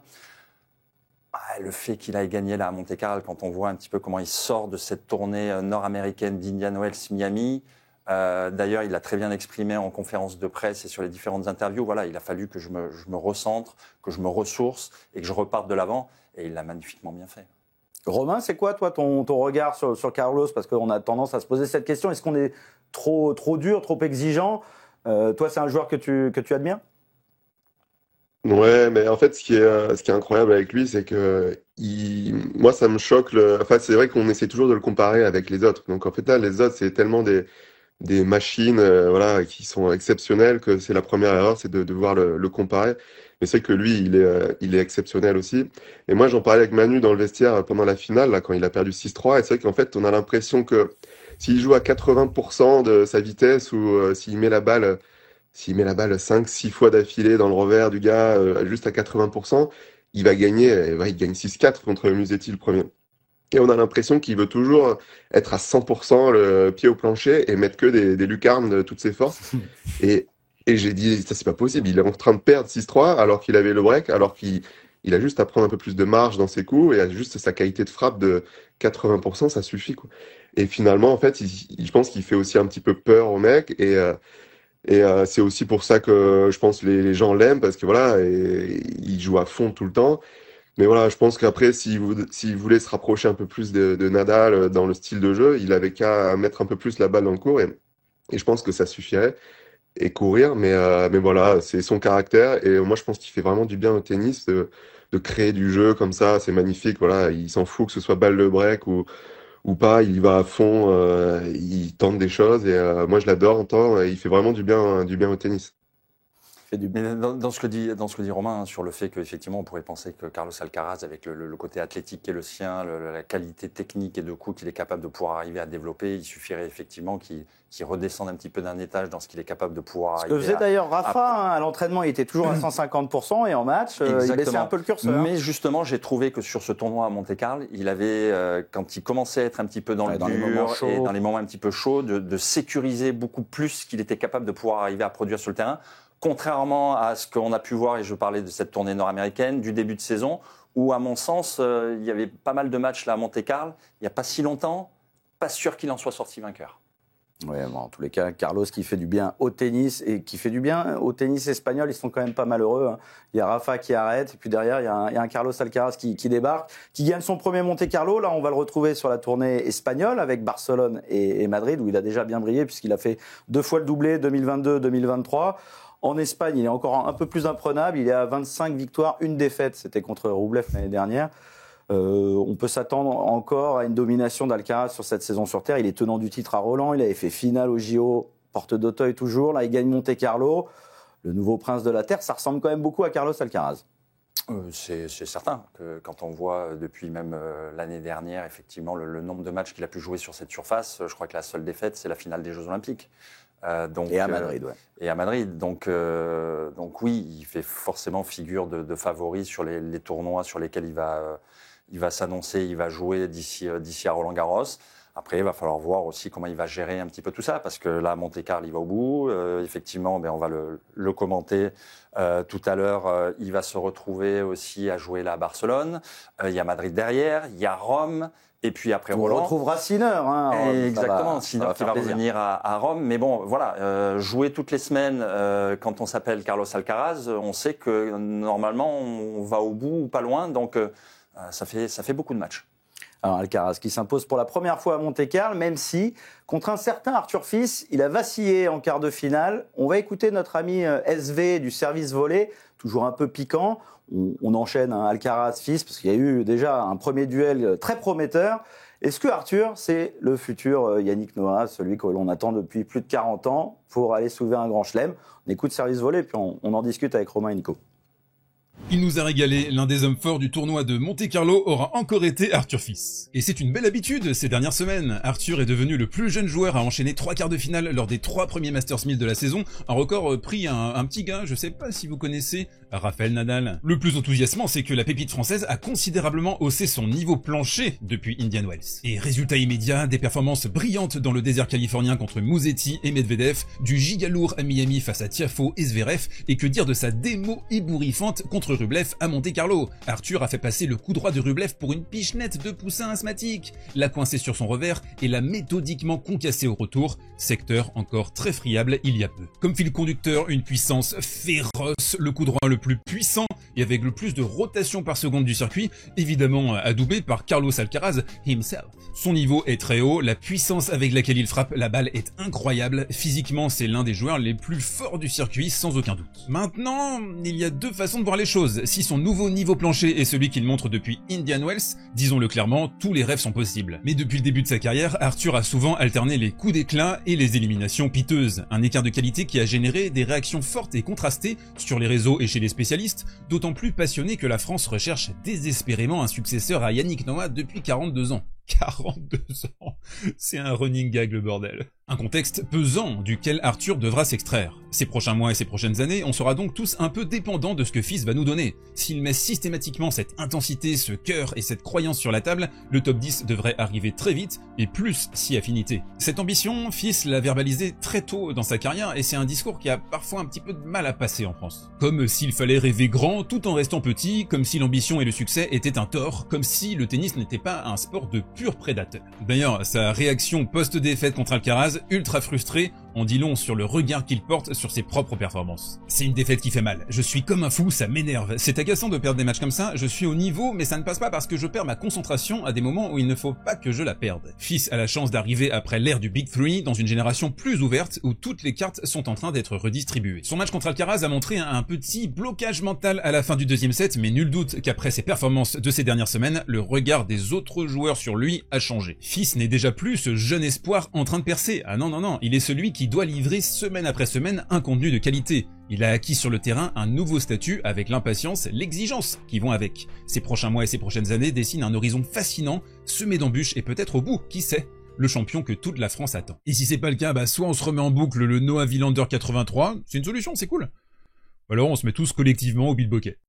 le fait qu'il aille gagné là à Monte-Carlo, quand on voit un petit peu comment il sort de cette tournée nord-américaine d'Indian Wells Miami. D'ailleurs, il l'a très bien exprimé en conférence de presse et sur les différentes interviews. Voilà, il a fallu que je me recentre, que je me ressource et que je reparte de l'avant. Et il l'a magnifiquement bien fait. Romain, c'est quoi, toi, ton regard sur Carlos? Parce qu'on a tendance à se poser cette question. Est-ce qu'on est trop dur, trop exigeant? Toi, c'est un joueur que tu admires? Ouais, mais en fait, ce qui est incroyable avec lui, c'est que moi, ça me choque. Enfin, c'est vrai qu'on essaie toujours de le comparer avec les autres. Donc, en fait, là, les autres, c'est tellement des machines, voilà, qui sont exceptionnelles que c'est la première erreur, c'est de devoir le comparer. Mais c'est que lui, il est exceptionnel aussi. Et moi, j'en parlais avec Manu dans le vestiaire pendant la finale, là, quand il a perdu 6-3. Et c'est vrai qu'en fait, on a l'impression que s'il joue à 80% de sa vitesse ou s'il met la balle 5-6 fois d'affilée dans le revers du gars, juste à 80%, il va gagner, il gagne 6-4 contre Musetti le premier. Et on a l'impression qu'il veut toujours être à 100% le pied au plancher et mettre que des lucarnes de toutes ses forces. Et j'ai dit, ça c'est pas possible, il est en train de perdre 6-3 alors qu'il avait le break, alors qu'il a juste à prendre un peu plus de marge dans ses coups et à juste sa qualité de frappe de 80%, ça suffit, quoi. Et finalement, en fait, je pense qu'il fait aussi un petit peu peur au mec et c'est aussi pour ça que je pense les gens l'aiment parce que voilà, il joue à fond tout le temps. Mais voilà, je pense qu'après, s'il voulait se rapprocher un peu plus de Nadal dans le style de jeu, il avait qu'à mettre un peu plus la balle dans le court et je pense que ça suffirait et courir. Mais voilà, c'est son caractère et moi je pense qu'il fait vraiment du bien au tennis de créer du jeu comme ça. C'est magnifique. Voilà, il s'en fout que ce soit balle de break ou pas, il y va à fond, il tente des choses et moi je l'adore en temps, il fait vraiment du bien au tennis. Mais dans ce que dit Romain, sur le fait qu'effectivement on pourrait penser que Carlos Alcaraz, avec le côté athlétique qui est le sien, la qualité technique et de coup qu'il est capable de pouvoir arriver à développer, il suffirait effectivement qu'il redescende un petit peu d'un étage dans ce qu'il est capable de pouvoir arriver à... Ce que faisait d'ailleurs Rafa, à l'entraînement, il était toujours à 150% et en match, il baissait un peu le curseur. Mais justement, j'ai trouvé que sur ce tournoi à Monte-Carlo, il avait, quand il commençait à être un petit peu dans le dur et dans les moments un petit peu chauds, de sécuriser beaucoup plus ce qu'il était capable de pouvoir arriver à produire sur le terrain. Contrairement à ce qu'on a pu voir, et je parlais de cette tournée nord-américaine, du début de saison, où à mon sens, il y avait pas mal de matchs là à Monte-Carlo, il n'y a pas si longtemps, pas sûr qu'il en soit sorti vainqueur. Oui, bon, en tous les cas, Carlos qui fait du bien au tennis et qui fait du bien au tennis espagnol, ils sont quand même pas malheureux. Hein. Il y a Rafa qui arrête, et puis derrière, il y a un Carlos Alcaraz qui débarque, qui gagne son premier Monte-Carlo. Là, on va le retrouver sur la tournée espagnole avec Barcelone et Madrid, où il a déjà bien brillé, puisqu'il a fait 2 fois le doublé 2022-2023. En Espagne, il est encore un peu plus imprenable. Il est à 25 victoires, 1 défaite. C'était contre Rublev l'année dernière. On peut s'attendre encore à une domination d'Alcaraz sur cette saison sur terre. Il est tenant du titre à Roland. Il avait fait finale au JO, porte d'Auteuil toujours. Là, il gagne Monte-Carlo. Le nouveau prince de la terre, ça ressemble quand même beaucoup à Carlos Alcaraz. C'est certain que quand on voit depuis même l'année dernière, effectivement, le nombre de matchs qu'il a pu jouer sur cette surface, je crois que la seule défaite, c'est la finale des Jeux Olympiques. Et à Madrid, ouais. Et à Madrid. Donc oui, il fait forcément figure de favori sur les tournois sur lesquels il va s'annoncer, il va jouer d'ici à Roland-Garros. Après, il va falloir voir aussi comment il va gérer un petit peu tout ça, parce que là, Monte-Carlo, il va au bout. Effectivement, on va le commenter tout à l'heure. Il va se retrouver aussi à jouer là à Barcelone. Il y a Madrid derrière, il y a Rome. Et puis après Roland. On retrouvera Sinner. Hein, exactement, Sinner qui va revenir à Rome. Mais bon, voilà, jouer toutes les semaines quand on s'appelle Carlos Alcaraz, on sait que normalement on va au bout ou pas loin. Donc ça fait beaucoup de matchs. Alors Alcaraz qui s'impose pour la première fois à Monte-Carlo, même si, contre un certain Arthur Fils, il a vacillé en quart de finale. On va écouter notre ami SV du service volé, toujours un peu piquant. On enchaîne Alcaraz-Fils, parce qu'il y a eu déjà un premier duel très prometteur. Est-ce que Arthur, c'est le futur Yannick Noah, celui que l'on attend depuis plus de 40 ans pour aller soulever un grand chelem? On écoute service volé, puis on en discute avec Romain et Nico. Il nous a régalé, l'un des hommes forts du tournoi de Monte-Carlo aura encore été Arthur Fils. Et c'est une belle habitude ces dernières semaines. Arthur est devenu le plus jeune joueur à enchaîner 3 quarts de finale lors des 3 premiers Masters 1000 de la saison, un record pris à un petit gars, je sais pas si vous connaissez, Rafael Nadal. Le plus enthousiasmant, c'est que la pépite française a considérablement haussé son niveau plancher depuis Indian Wells. Et résultat immédiat, des performances brillantes dans le désert californien contre Musetti et Medvedev, du giga lourd à Miami face à Tiafoe et Zverev, et que dire de sa démo ébouriffante contre Rublev à Monte-Carlo. Arthur a fait passer le coup droit de Rublev pour une pichenette de poussin asthmatique, l'a coincé sur son revers et l'a méthodiquement concassé au retour, secteur encore très friable il y a peu. Comme fil conducteur, une puissance féroce, le coup droit le plus puissant et avec le plus de rotation par seconde du circuit, évidemment adoubé par Carlos Alcaraz himself. Son niveau est très haut, la puissance avec laquelle il frappe la balle est incroyable, physiquement c'est l'un des joueurs les plus forts du circuit sans aucun doute. Maintenant, il y a deux façons de voir les choses. Si son nouveau niveau plancher est celui qu'il montre depuis Indian Wells, disons-le clairement, tous les rêves sont possibles. Mais depuis le début de sa carrière, Arthur a souvent alterné les coups d'éclat et les éliminations piteuses, un écart de qualité qui a généré des réactions fortes et contrastées sur les réseaux et chez les spécialistes, d'autant plus passionnés que la France recherche désespérément un successeur à Yannick Noah depuis 42 ans. 42 ans, c'est un running gag le bordel. Un contexte pesant duquel Arthur devra s'extraire. Ces prochains mois et ces prochaines années, on sera donc tous un peu dépendants de ce que Fils va nous donner. S'il met systématiquement cette intensité, ce cœur et cette croyance sur la table, le top 10 devrait arriver très vite et plus si affinité. Cette ambition, Fils l'a verbalisée très tôt dans sa carrière et c'est un discours qui a parfois un petit peu de mal à passer en France. Comme s'il fallait rêver grand tout en restant petit, comme si l'ambition et le succès étaient un tort, comme si le tennis n'était pas un sport de pur prédateur. D'ailleurs, sa réaction post-défaite contre Alcaraz, ultra frustré, en dit long sur le regard qu'il porte sur ses propres performances. C'est une défaite qui fait mal. Je suis comme un fou, ça m'énerve. C'est agaçant de perdre des matchs comme ça, je suis au niveau, mais ça ne passe pas parce que je perds ma concentration à des moments où il ne faut pas que je la perde. Fils a la chance d'arriver après l'ère du Big Three dans une génération plus ouverte où toutes les cartes sont en train d'être redistribuées. Son match contre Alcaraz a montré un petit blocage mental à la fin du deuxième set, mais nul doute qu'après ses performances de ces dernières semaines, le regard des autres joueurs sur lui a changé. Fils n'est déjà plus ce jeune espoir en train de percer. Ah non, il est celui qui doit livrer semaine après semaine un contenu de qualité. Il a acquis sur le terrain un nouveau statut avec l'impatience, l'exigence qui vont avec. Ces prochains mois et ces prochaines années dessinent un horizon fascinant, semé d'embûches et peut-être au bout, qui sait, le champion que toute la France attend. Et si c'est pas le cas, soit on se remet en boucle le Noah Wilander 83, c'est une solution, c'est cool. Ou alors on se met tous collectivement au Bilboquet.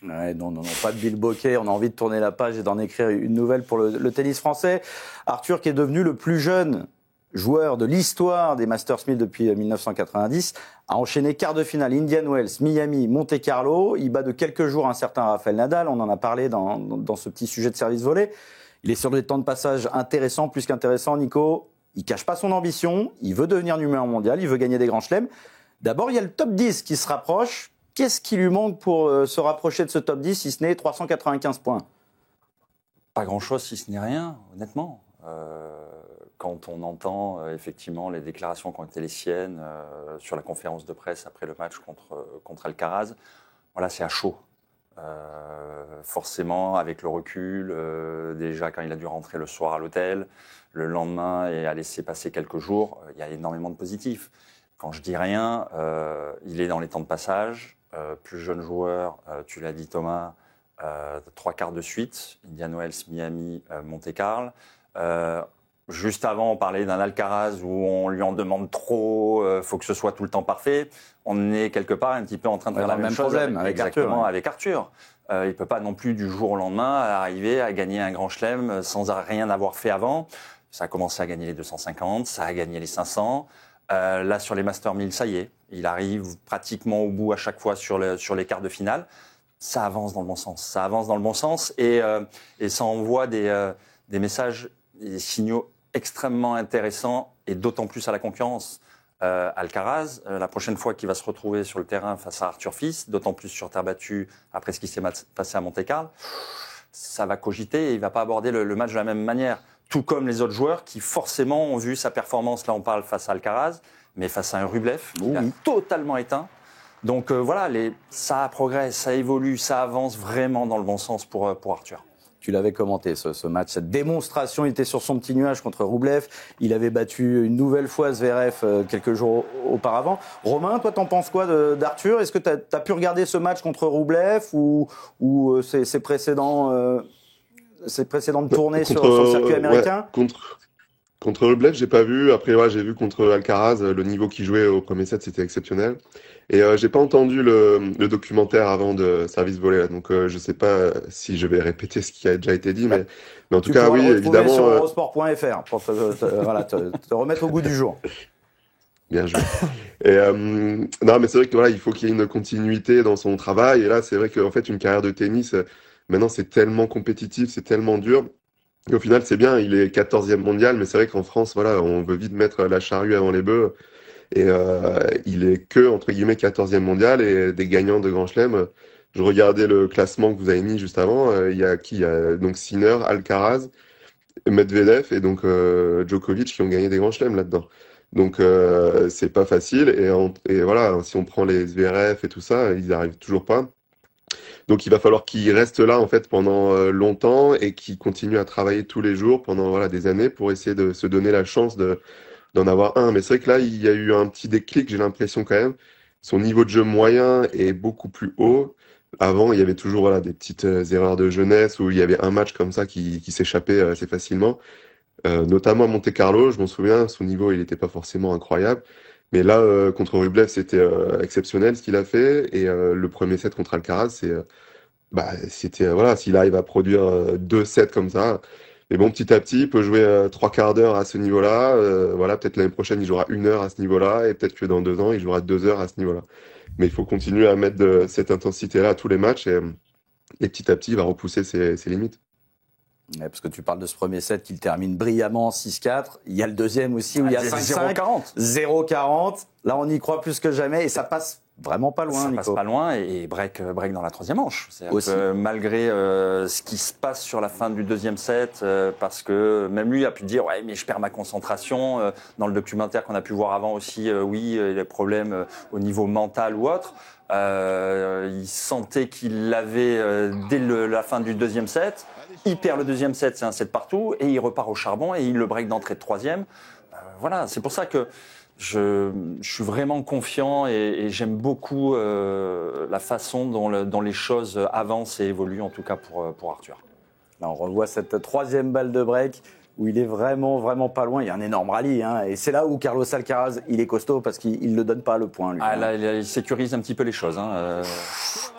Ouais, non, pas de Bilboquet, on a envie de tourner la page et d'en écrire une nouvelle pour le tennis français. Arthur qui est devenu le plus jeune joueur de l'histoire des Masters 1000 depuis 1990, a enchaîné quart de finale Indian Wells, Miami, Monte-Carlo. Il bat de quelques jours un certain Rafael Nadal, on en a parlé dans ce petit sujet de service volé. Il est sur des temps de passage intéressants, plus qu'intéressants, Nico. Il cache pas son ambition, il veut devenir numéro 1 mondial, il veut gagner des grands chelems. D'abord, il y a le top 10 qui se rapproche. Qu'est-ce qui lui manque pour se rapprocher de ce top 10, si ce n'est 395 points ? Pas grand-chose, si ce n'est rien, honnêtement. Quand on entend effectivement les déclarations qui ont été les siennes sur la conférence de presse après le match contre Alcaraz, voilà, c'est à chaud. Forcément, avec le recul, déjà quand il a dû rentrer le soir à l'hôtel, le lendemain et a laissé passer quelques jours, il y a énormément de positifs. Quand je dis rien, il est dans les temps de passage, plus jeune joueur, tu l'as dit Thomas, 3 quarts de suite, Indian Wells, Miami, Monte-Carlo. Juste avant, on parlait d'un Alcaraz où on lui en demande trop, faut que ce soit tout le temps parfait. On est quelque part un petit peu en train de faire la même chose avec Arthur. Il ne peut pas non plus du jour au lendemain arriver à gagner un grand chelem sans rien avoir fait avant. Ça a commencé à gagner les 250, ça a gagné les 500. Là, sur les Masters 1000, ça y est, il arrive pratiquement au bout à chaque fois sur les quarts de finale. Ça avance dans le bon sens. Et ça envoie des messages, des signaux extrêmement intéressants et d'autant plus à la concurrence. Alcaraz, la prochaine fois qu'il va se retrouver sur le terrain face à Arthur Fils, d'autant plus sur terre battue après ce qui s'est passé à Monte-Carlo, ça va cogiter et il ne va pas aborder le match de la même manière. Tout comme les autres joueurs qui forcément ont vu sa performance, là on parle face à Alcaraz, mais face à un Rublev, il a totalement éteint. Donc voilà, ça progresse, ça évolue, ça avance vraiment dans le bon sens pour Arthur. Tu l'avais commenté, ce match, cette démonstration. Il était sur son petit nuage contre Roublev. Il avait battu une nouvelle fois Zverev quelques jours auparavant. Romain, toi, t'en penses quoi d'Arthur? Est-ce que t'as pu regarder ce match contre Roublev ou ses précédentes tournées sur le circuit américain? Contre Rublev, j'ai pas vu. Après, ouais, j'ai vu contre Alcaraz, le niveau qu'il jouait au premier set, c'était exceptionnel. Et j'ai pas entendu le documentaire avant de Service Volé, donc je sais pas si je vais répéter ce qui a déjà été dit, mais en tout cas, oui, évidemment. Sur eurosport.fr pour te remettre au goût du jour. Bien joué. Et non, mais c'est vrai que voilà, il faut qu'il y ait une continuité dans son travail. Et là, c'est vrai qu'en fait, une carrière de tennis, maintenant, c'est tellement compétitif, c'est tellement dur. Et au final, c'est bien, il est 14e mondial, mais c'est vrai qu'en France, voilà, on veut vite mettre la charrue avant les bœufs. Et il est que, entre guillemets, 14e mondial et des gagnants de Grand Chelem. Je regardais le classement que vous avez mis juste avant. Il y a qui? Il y a donc Sinner, Alcaraz, Medvedev et donc Djokovic qui ont gagné des Grands Chelems là-dedans. Donc c'est pas facile. Et voilà, si on prend les Zverev et tout ça, ils n'arrivent toujours pas. Donc il va falloir qu'il reste là en fait pendant longtemps et qu'il continue à travailler tous les jours pendant voilà des années pour essayer de se donner la chance d'en avoir un. Mais c'est vrai que là il y a eu un petit déclic, j'ai l'impression quand même. Son niveau de jeu moyen est beaucoup plus haut. Avant il y avait toujours voilà des petites erreurs de jeunesse où il y avait un match comme ça qui s'échappait assez facilement. Notamment à Monte-Carlo, je m'en souviens, son niveau il n'était pas forcément incroyable. Mais là, contre Rublev, c'était exceptionnel ce qu'il a fait. Et le premier set contre Alcaraz, c'était voilà, s'il arrive à produire 2 sets comme ça. Mais bon, petit à petit, il peut jouer 3 quarts d'heure à ce niveau-là. Voilà, peut-être l'année prochaine, il jouera 1 heure à ce niveau-là. Et peut-être que dans 2 ans, il jouera 2 heures à ce niveau-là. Mais il faut continuer à mettre cette intensité-là à tous les matchs. Et petit à petit, il va repousser ses limites. Ouais, parce que tu parles de ce premier set qu'il termine brillamment 6-4. Il y a le deuxième aussi où il y a 5-5. 0-40. Là, on y croit plus que jamais et ça passe vraiment pas loin, Nico. Ça passe pas loin et break dans la troisième manche. Malgré ce qui se passe sur la fin du deuxième set, parce que même lui a pu dire ouais, mais je perds ma concentration. Dans le documentaire qu'on a pu voir avant aussi, oui, il y a des problèmes au niveau mental ou autre. Il sentait qu'il l'avait dès la fin du deuxième set. Il perd le deuxième set, c'est un set partout, et il repart au charbon et il le break d'entrée de troisième. Voilà, c'est pour ça que je suis vraiment confiant et j'aime beaucoup la façon dont les choses avancent et évoluent, en tout cas pour Arthur. Là, on revoit cette troisième balle de break où il est vraiment, vraiment pas loin. Il y a un énorme rallye, hein, et c'est là où Carlos Alcaraz, il est costaud parce qu'il ne donne pas le point, lui. Ah, là, il sécurise un petit peu les choses.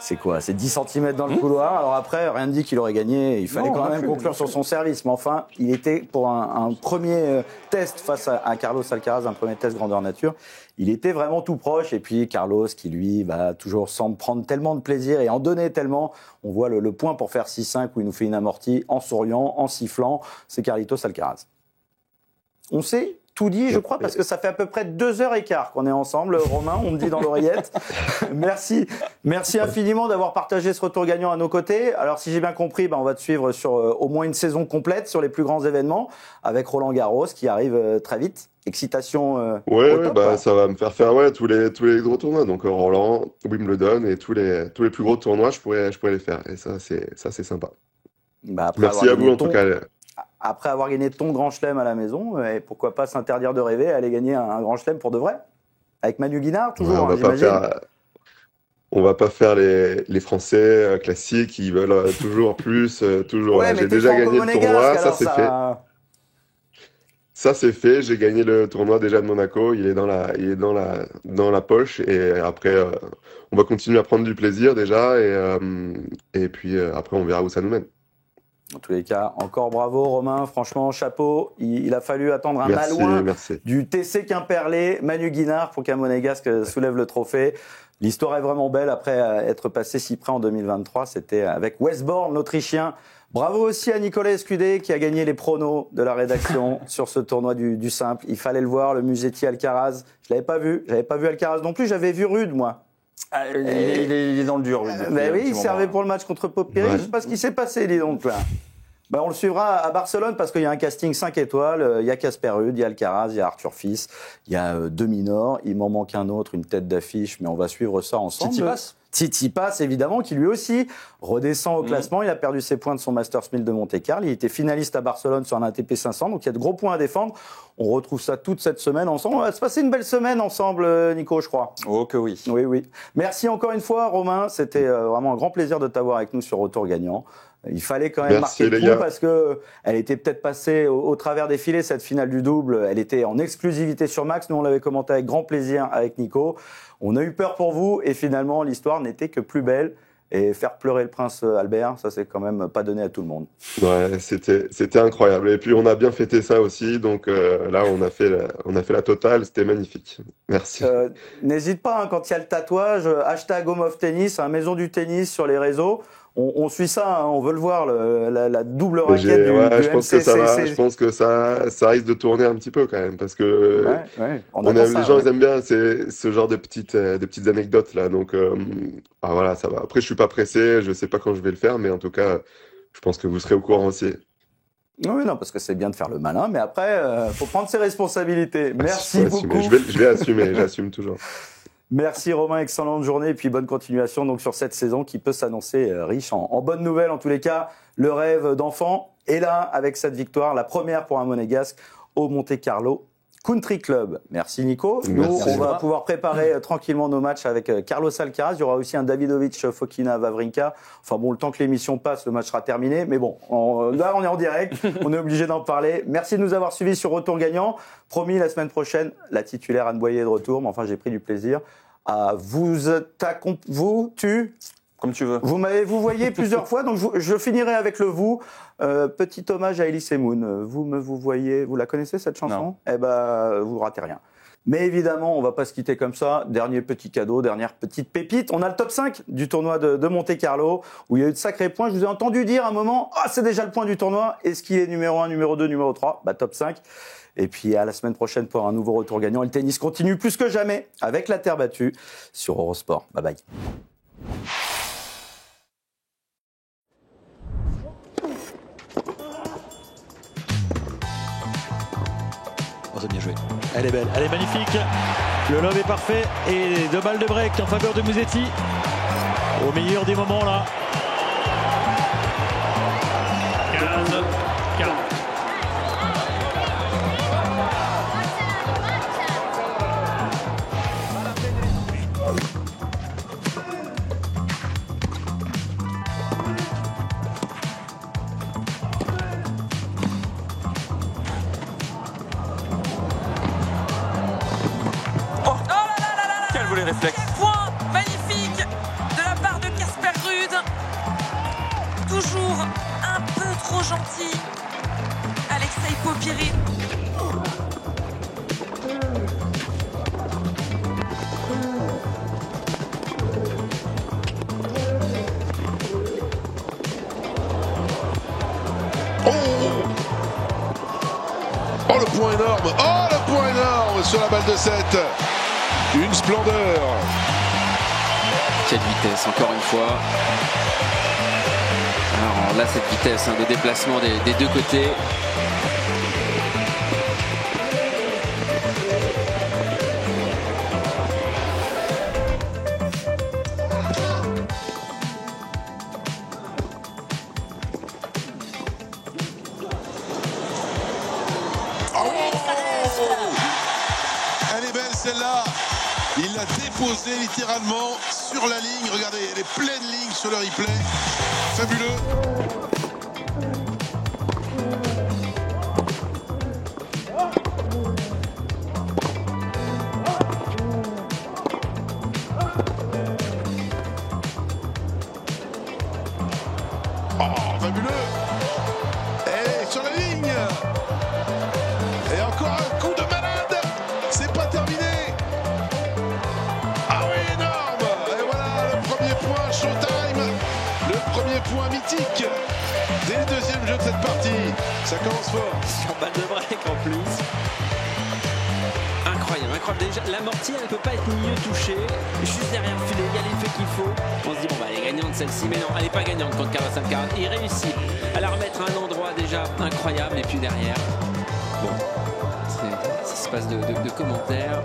C'est quoi? C'est 10 cm dans le couloir. Alors après, rien ne dit qu'il aurait gagné. Il fallait quand même conclure sur son service. Mais enfin, il était pour un premier test face à Carlos Alcaraz, un premier test grandeur nature. Il était vraiment tout proche. Et puis Carlos, qui lui, toujours semble prendre tellement de plaisir et en donner tellement. On voit le point pour faire 6-5 où il nous fait une amortie en souriant, en sifflant. C'est Carlitos Alcaraz. On sait tout dit, je crois, parce que ça fait à peu près 2h15 qu'on est ensemble, Romain, on me dit dans l'oreillette. Merci infiniment d'avoir partagé ce retour gagnant à nos côtés. Alors, si j'ai bien compris, on va te suivre sur au moins une saison complète sur les plus grands événements, avec Roland Garros qui arrive très vite. Excitation. Ça va me faire tous les gros tournois. Donc Roland, Wimbledon et tous les plus gros tournois, je pourrais les faire. Et ça, c'est sympa. Merci à vous en tout cas. Après avoir gagné ton grand chelem à la maison, et pourquoi pas s'interdire de rêver, aller gagner un grand chelem pour de vrai? Avec Manu Guinard, toujours, j'imagine. On va pas faire les Français classiques qui veulent toujours plus, toujours. Ouais, j'ai déjà gagné le tournoi, ça c'est fait. Ça c'est fait, j'ai gagné le tournoi déjà de Monaco, il est dans la poche et après on va continuer à prendre du plaisir déjà et puis après on verra où ça nous mène. En tous les cas, encore bravo Romain, franchement chapeau. Il a fallu attendre un malouin du TC Quimperlé, Manu Guinard, pour qu'un Monégasque soulève le trophée. L'histoire est vraiment belle après être passé si près en 2023. C'était avec Westborn, l'Autrichien. Bravo aussi à Nicolas Escudé qui a gagné les pronos de la rédaction sur ce tournoi du simple. Il fallait le voir, le Musetti Alcaraz. Je l'avais pas vu. J'avais pas vu Alcaraz non plus. J'avais vu Rude, moi. Il est dans le dur. Il servait pour le match contre Popiri. Je sais pas ce qui s'est passé, dis donc là. On le suivra à Barcelone parce qu'il y a un casting 5 étoiles. Il y a Casper Ruud, il y a Alcaraz, il y a Arthur Fils, il y a De Minaur. Il m'en manque un autre, une tête d'affiche, mais on va suivre ça ensemble. Tsitsipas, évidemment, qui lui aussi redescend au classement. Il a perdu ses points de son Masters 1000 de Monte-Carlo. Il était finaliste à Barcelone sur un ATP 500, donc il y a de gros points à défendre. On retrouve ça toute cette semaine ensemble. On va se passer une belle semaine ensemble, Nico, je crois. Oh que oui. Oui, oui. Merci encore une fois, Romain. C'était vraiment un grand plaisir de t'avoir avec nous sur Retour Gagnant. Il fallait quand même marquer le coup parce que elle était peut-être passée au travers des filets, cette finale du double. Elle était en exclusivité sur Max. Nous, on l'avait commenté avec grand plaisir avec Nico. On a eu peur pour vous et finalement, l'histoire n'était que plus belle. Et faire pleurer le prince Albert, ça, c'est quand même pas donné à tout le monde. Ouais, c'était incroyable. Et puis, on a bien fêté ça aussi. Donc là, on a fait la totale. C'était magnifique. Merci. N'hésite pas, hein, quand il y a le tatouage, #HomeOfTennis, Maison du tennis sur les réseaux. On suit ça, hein, on veut le voir, la double raquette du je pense MCC. que ça va, je pense que ça risque de tourner un petit peu quand même, parce que les gens ils aiment bien ce genre de petites anecdotes là. Donc voilà, ça va. Après, je suis pas pressé, je sais pas quand je vais le faire, mais en tout cas, je pense que vous serez au courant aussi. Oui, non, parce que c'est bien de faire le malin, mais après, faut prendre ses responsabilités. Merci beaucoup. Je vais assumer, j'assume toujours. Merci Romain, excellente journée et puis bonne continuation donc sur cette saison qui peut s'annoncer riche en bonnes nouvelles. En tous les cas, le rêve d'enfant est là avec cette victoire, la première pour un Monégasque au Monte-Carlo Country Club. Merci Nico. Nous, on va pouvoir préparer tranquillement nos matchs avec Carlos Alcaraz. Il y aura aussi un Davidovich Fokina Wawrinka. Enfin bon, le temps que l'émission passe, le match sera terminé. Mais bon, là, on est en direct. On est obligé d'en parler. Merci de nous avoir suivis sur Retour Gagnant. Promis, la semaine prochaine, la titulaire Anne Boyer est de retour. Mais enfin, j'ai pris du plaisir à comme tu veux. Vous voyez plusieurs fois, donc je finirai avec le vous. Petit hommage à Elise Moon. Vous voyez, vous la connaissez cette chanson? Non. Eh ben, vous ratez rien. Mais évidemment, on va pas se quitter comme ça. Dernier petit cadeau, dernière petite pépite. On a le top 5 du tournoi de Monte-Carlo, où il y a eu de sacrés points. Je vous ai entendu dire à un moment, c'est déjà le point du tournoi. Est-ce qu'il est numéro 1, numéro 2, numéro 3? Top 5. Et puis à la semaine prochaine pour un nouveau Retour Gagnant. Et le tennis continue plus que jamais avec la terre battue sur Eurosport. Bye bye. C'est bien joué. Elle est belle, elle est magnifique. Le lob est parfait et 2 balles de break en faveur de Musetti. Au meilleur des moments là. 15-4. Quel point magnifique de la part de Casper Ruud. Toujours un peu trop gentil. Alexei Popyrin. Oh le point énorme. Oh le point énorme sur la balle de 7. Une splendeur. Quelle vitesse, encore une fois. Alors là, cette vitesse de déplacement des deux côtés. Elle est belle celle-là. Il l'a déposée littéralement sur la ligne. Regardez, elle est pleine ligne sur le replay. Fabuleux. Oh, fabuleux. Elle est sur la ligne. Et encore un coup de malade. C'est pas terminé. Ah oui, énorme. Et voilà le premier point Showtime. Le premier point mythique dès le deuxième jeu de cette partie. Ça commence fort. Sur balle de break en plus. Incroyable, incroyable. Déjà, l'amorti, elle ne peut pas être mieux touchée. Juste derrière le filet, il y a l'effet qu'il faut. On se dit, bon, elle est gagnante celle-ci. Mais non, elle n'est pas gagnante contre Carlos Alcaraz. Il réussit à la remettre à un endroit déjà incroyable. Et puis derrière, bon, ça se passe de commentaires.